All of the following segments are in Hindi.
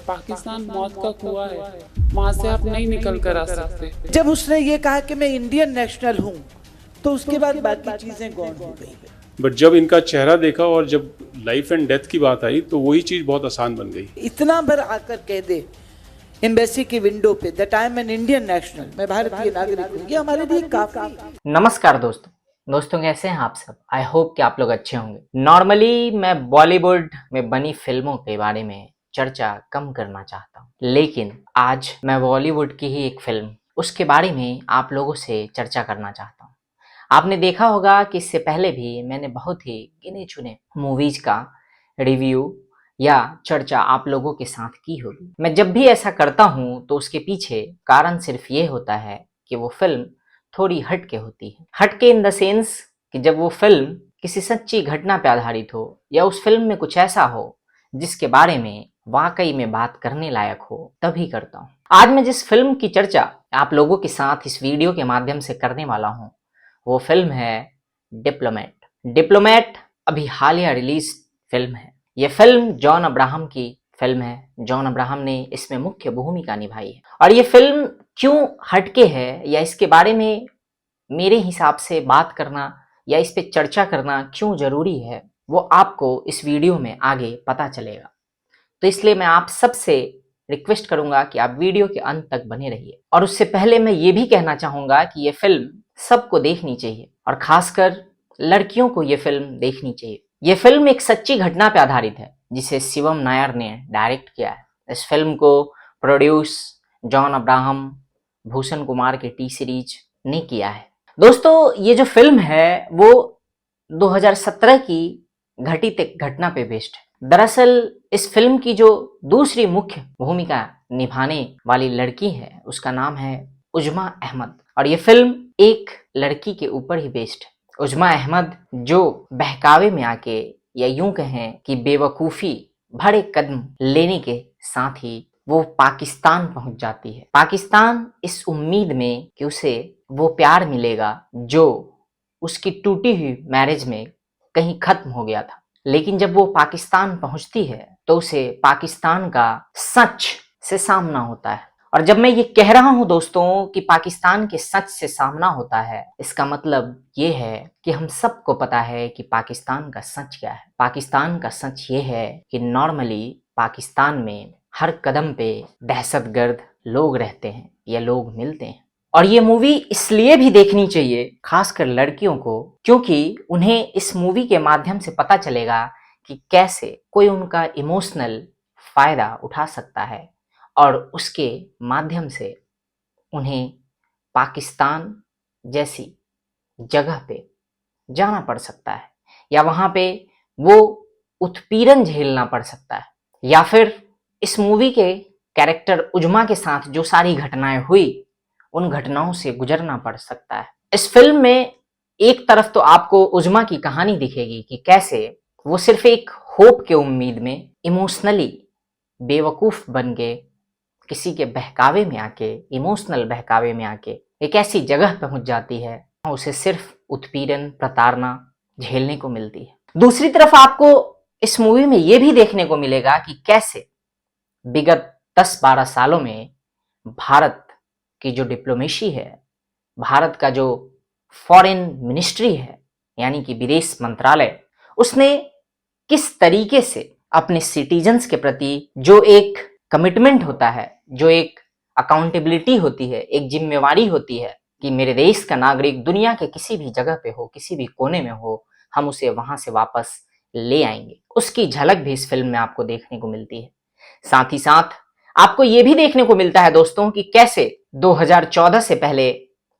पाकिस्तान मौत का कुआं है, वहाँ से आप नहीं निकल कर आ सकते। जब उसने ये कहा कि मैं इंडियन नेशनल हूँ तो उसके बाद बाकी चीजें गौण हो गई। बट जब इनका चेहरा देखा और जब लाइफ एंड डेथ की बात आई तो वही चीज़ बहुत आसान बन गई। इतना भर आकर कह दे एम्बेसी की विंडो पे that I am an Indian national, मैं भारतीय नागरिक हूँ, ये हमारे लिए काफी। नमस्कार दोस्तों कैसे हैं आप सब। आई होप कि आप लोग अच्छे होंगे। नॉर्मली मैं बॉलीवुड में बनी फिल्मों के बारे में चर्चा कम करना चाहता हूँ, लेकिन आज मैं बॉलीवुड की ही एक फिल्म उसके बारे में आप लोगों से चर्चा करना चाहता हूँ। आपने देखा होगा कि इससे पहले भी मैंने बहुत ही गिने चुने मूवीज का रिव्यू या चर्चा आप लोगों के साथ की होगी। मैं जब भी ऐसा करता हूँ तो उसके पीछे कारण सिर्फ ये होता है कि वो फिल्म थोड़ी हटके होती है। हटके इन द सेंस कि जब वो फिल्म किसी सच्ची घटना पर आधारित हो या उस फिल्म में कुछ ऐसा हो जिसके बारे में वाकई में बात करने लायक हो, तभी करता हूँ। आज मैं जिस फिल्म की चर्चा आप लोगों के साथ इस वीडियो के माध्यम से करने वाला हूँ वो फिल्म है डिप्लोमेट। डिप्लोमेट अभी हालिया रिलीज फिल्म है। ये फिल्म जॉन अब्राहम की फिल्म है। जॉन अब्राहम ने इसमें मुख्य भूमिका निभाई है। और ये फिल्म क्यों हटके है या इसके बारे में मेरे हिसाब से बात करना या इस पे चर्चा करना क्यों जरूरी है वो आपको इस वीडियो में आगे पता चलेगा। तो इसलिए मैं आप सबसे रिक्वेस्ट करूंगा कि आप वीडियो के अंत तक बने रहिए। और उससे पहले मैं ये भी कहना चाहूंगा कि ये फिल्म सबको देखनी चाहिए और खासकर लड़कियों को ये फिल्म देखनी चाहिए। ये फिल्म एक सच्ची घटना पर आधारित है जिसे शिवम नायर ने डायरेक्ट किया है। इस फिल्म को produce John Abraham, Bhushan Kumar के टी सीरीज ने किया है। दोस्तों ये जो फिल्म है वो 2017 की घटित एक घटना पे बेस्ड है। दरअसल इस फिल्म की जो दूसरी मुख्य भूमिका निभाने वाली लड़की है उसका नाम है उजमा अहमद और ये फिल्म एक लड़की के ऊपर ही बेस्ड है। उजमा अहमद जो बहकावे में आके या यूं कहें कि बेवकूफ़ी भरे कदम लेने के साथ ही वो पाकिस्तान पहुंच जाती है। पाकिस्तान इस उम्मीद में कि उसे वो प्यार मिलेगा जो उसकी टूटी हुई मैरिज में कहीं खत्म हो गया था। लेकिन जब वो पाकिस्तान पहुंचती है तो उसे पाकिस्तान का सच से सामना होता है। और जब मैं ये कह रहा हूं दोस्तों कि पाकिस्तान के सच से सामना होता है, इसका मतलब ये है कि हम सबको पता है कि पाकिस्तान का सच क्या है। पाकिस्तान का सच ये है कि नॉर्मली पाकिस्तान में हर कदम पे दहशतगर्द लोग रहते हैं या लोग मिलते हैं। और ये मूवी इसलिए भी देखनी चाहिए खासकर लड़कियों को क्योंकि उन्हें इस मूवी के माध्यम से पता चलेगा कि कैसे कोई उनका इमोशनल फायदा उठा सकता है और उसके माध्यम से उन्हें पाकिस्तान जैसी जगह पे जाना पड़ सकता है या वहाँ पे वो उत्पीड़न झेलना पड़ सकता है या फिर इस मूवी के कैरेक्टर उजमा के साथ जो सारी घटनाएं हुई उन घटनाओं से गुजरना पड़ सकता है। इस फिल्म में एक तरफ तो आपको उजमा की कहानी दिखेगी कि कैसे वो सिर्फ एक होप के उम्मीद में इमोशनली बेवकूफ बन के किसी के बहकावे में आके, इमोशनल बहकावे में आके एक ऐसी जगह पहुंच जाती है उसे सिर्फ उत्पीड़न, प्रताड़ना झेलने को मिलती है। दूसरी तरफ आपको इस मूवी में यह भी देखने को मिलेगा कि कैसे विगत 10-12 सालों में भारत की जो डिप्लोमेसी है, भारत का जो फॉरेन मिनिस्ट्री है यानी कि विदेश मंत्रालय, उसने किस तरीके से अपने सिटीजन्स के प्रति जो एक कमिटमेंट होता है, जो एक अकाउंटेबिलिटी होती है, एक जिम्मेवारी होती है कि मेरे देश का नागरिक दुनिया के किसी भी जगह पे हो, किसी भी कोने में हो, हम उसे वहां से वापस ले आएंगे, उसकी झलक भी इस फिल्म में आपको देखने को मिलती है। साथ ही साथ आपको यह भी देखने को मिलता है दोस्तों कि कैसे 2014 से पहले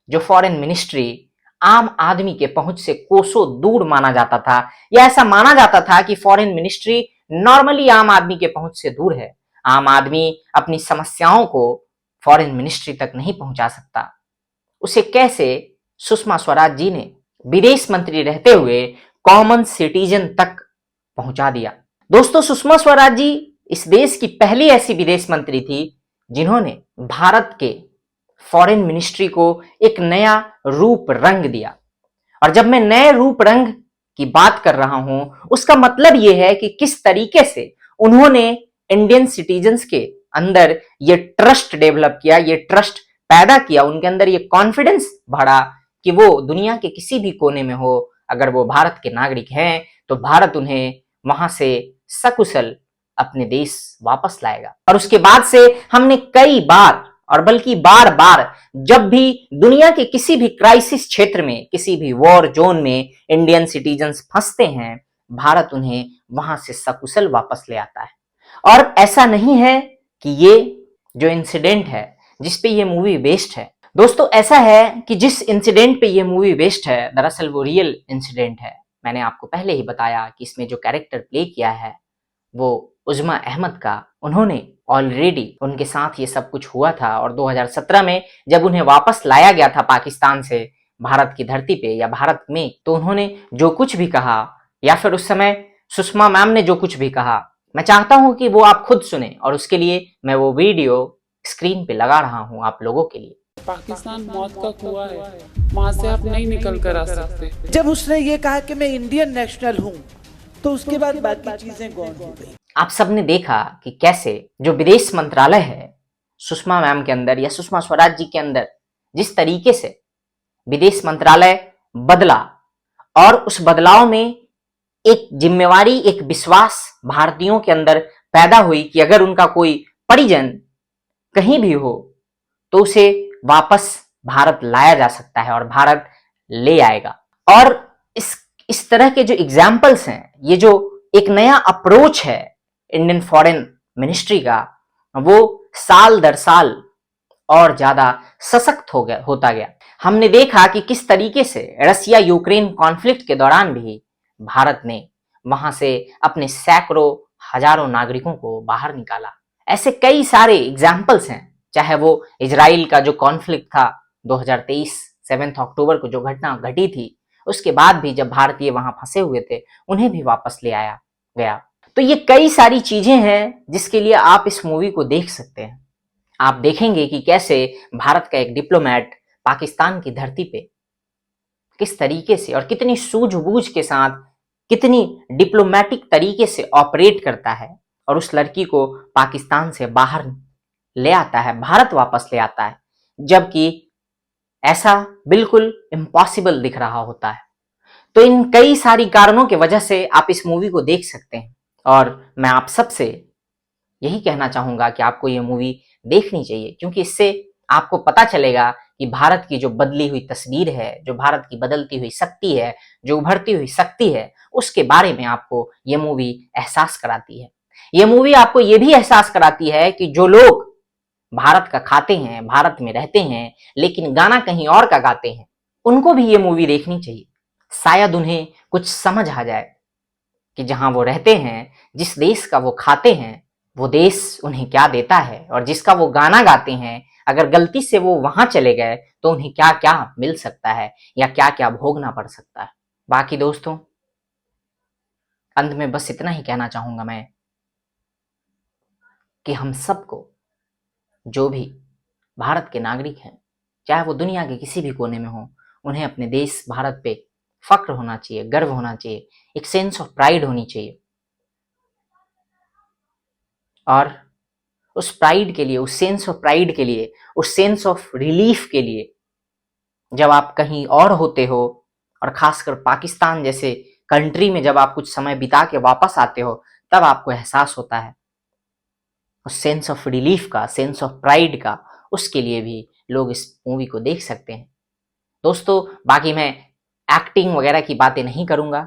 जो फॉरेन मिनिस्ट्री आम आदमी के पहुंच से कोसों दूर माना जाता था या ऐसा माना जाता था कि फॉरेन मिनिस्ट्री नॉर्मली आम आदमी के पहुंच से दूर है, आम आदमी अपनी समस्याओं को फॉरेन मिनिस्ट्री तक नहीं पहुंचा सकता, उसे कैसे सुषमा स्वराज जी ने विदेश मंत्री रहते हुए कॉमन सिटीजन तक पहुंचा दिया। दोस्तों सुषमा स्वराज जी इस देश की पहली ऐसी विदेश मंत्री थी जिन्होंने भारत के फॉरेन मिनिस्ट्री को एक नया रूप रंग दिया। और जब मैं नए रूप रंग की बात कर रहा हूं उसका मतलब यह है कि किस तरीके से उन्होंने इंडियन सिटीजन्स के अंदर ये ट्रस्ट डेवलप किया, ये ट्रस्ट पैदा किया, उनके अंदर ये कॉन्फिडेंस बढ़ा कि वो दुनिया के किसी भी कोने में हो, अगर वो भारत के नागरिक हैं तो भारत उन्हें वहां से सकुशल अपने देश वापस लाएगा। और उसके बाद से हमने कई बार और बल्कि बार बार जब भी दुनिया के किसी भी क्राइसिस क्षेत्र में, किसी भी वॉर जोन में इंडियन सिटीजन्स फंसते हैं, भारत उन्हें वहां से सकुशल वापस ले आता है। और ऐसा नहीं है कि ये जो इंसिडेंट है जिस पे ये मूवी बेस्ड है, दोस्तों ऐसा है कि जिस इंसिडेंट पे ये मूवी बेस्ड है दरअसल वो रियल इंसिडेंट है। मैंने आपको पहले ही बताया कि इसमें जो कैरेक्टर प्ले किया है वो उज़्मा अहमद का, उन्होंने ऑलरेडी उनके साथ ये सब कुछ हुआ था। और 2017 में जब उन्हें वापस लाया गया था पाकिस्तान से भारत की धरती पे या भारत में, तो उन्होंने जो कुछ भी कहा या फिर उस समय सुषमा मैम ने जो कुछ भी कहा, मैं चाहता हूं कि वो आप खुद सुने और उसके लिए मैं वो वीडियो स्क्रीन पे लगा रहा हूं आप लोगों के लिए। पाकिस्तान मौत का कुआं है, वहां से आप नहीं निकल कर आ सकते। जब उसने ये कहा कि मैं इंडियन नेशनल हूँ तो उसके बाद बाकी चीजें गौण हो गई। आप सबने देखा कि कैसे जो विदेश मंत्रालय है सुषमा मैम के अंदर या सुषमा स्वराज जी के अंदर, जिस तरीके से विदेश मंत्रालय बदला और उस बदलाव में एक जिम्मेवारी, एक विश्वास भारतीयों के अंदर पैदा हुई कि अगर उनका कोई परिजन कहीं भी हो तो उसे वापस भारत लाया जा सकता है और भारत ले आएगा। और इस तरह के जो एग्जाम्पल्स हैं, ये जो एक नया अप्रोच है इंडियन फॉरेन मिनिस्ट्री का, वो साल दर साल और ज्यादा सशक्त होता गया। हमने देखा कि किस तरीके से रसिया यूक्रेन कॉन्फ्लिक्ट के दौरान भी भारत ने वहां से अपने सैकड़ों हजारों नागरिकों को बाहर निकाला। ऐसे कई सारे एग्जाम्पल्स हैं, चाहे वो इजराइल का जो कॉन्फ्लिक्ट था 2023 7 अक्टूबर को जो घटना घटी थी, उसके बाद भी जब भारतीय वहां फंसे हुए थे उन्हें भी वापस ले आया गया। तो ये कई सारी चीजें हैं जिसके लिए आप इस मूवी को देख सकते हैं। आप देखेंगे कि कैसे भारत का एक डिप्लोमेट पाकिस्तान की धरती पे किस तरीके से और कितनी सूझबूझ के साथ, कितनी डिप्लोमेटिक तरीके से ऑपरेट करता है और उस लड़की को पाकिस्तान से बाहर ले आता है, भारत वापस ले आता है, जबकि ऐसा बिल्कुल इम्पॉसिबल दिख रहा होता है। तो इन कई सारी कारणों की वजह से आप इस मूवी को देख सकते हैं और मैं आप सबसे यही कहना चाहूंगा कि आपको ये मूवी देखनी चाहिए, क्योंकि इससे आपको पता चलेगा कि भारत की जो बदली हुई तस्वीर है, जो भारत की बदलती हुई शक्ति है, जो उभरती हुई शक्ति है, उसके बारे में आपको ये मूवी एहसास कराती है। ये मूवी आपको ये भी एहसास कराती है कि जो लोग भारत का खाते हैं, भारत में रहते हैं, लेकिन गाना कहीं और का गाते हैं, उनको भी ये मूवी देखनी चाहिए। शायद उन्हें कुछ समझ आ जाए कि जहां वो रहते हैं, जिस देश का वो खाते हैं, वो देश उन्हें क्या देता है, और जिसका वो गाना गाते हैं अगर गलती से वो वहां चले गए तो उन्हें क्या क्या मिल सकता है या क्या क्या भोगना पड़ सकता है। बाकी दोस्तों, अंत में बस इतना ही कहना चाहूंगा मैं कि हम सबको, जो भी भारत के नागरिक हैं, चाहे वो दुनिया के किसी भी कोने में हो, उन्हें अपने देश भारत पे फक्र होना चाहिए, गर्व होना चाहिए, एक सेंस ऑफ प्राइड होनी चाहिए। और उस प्राइड के लिए, उस सेंस ऑफ प्राइड के लिए, उस सेंस ऑफ रिलीफ के लिए, जब आप कहीं और होते हो और खासकर पाकिस्तान जैसे कंट्री में जब आप कुछ समय बिता के वापस आते हो, तब आपको एहसास होता है उस सेंस ऑफ रिलीफ का, सेंस ऑफ प्राइड का। उसके लिए भी लोग इस मूवी को देख सकते हैं। दोस्तों, बाकी मैं एक्टिंग वगैरह की बातें नहीं करूंगा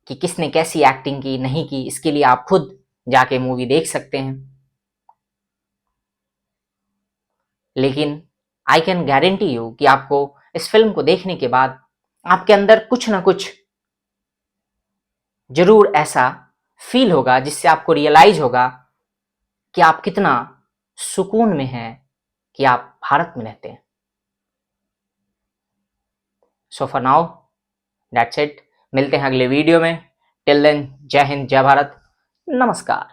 कि किसने कैसी एक्टिंग की, नहीं की, इसके लिए आप खुद जाके मूवी देख सकते हैं। लेकिन आई कैन गारंटी यू कि आपको इस फिल्म को देखने के बाद आपके अंदर कुछ ना कुछ जरूर ऐसा फील होगा जिससे आपको रियलाइज होगा कि आप कितना सुकून में हैं कि आप भारत में रहते हैं। So for now that's it. मिलते हैं अगले वीडियो में। टिल देन, जय हिंद, जय भारत, नमस्कार।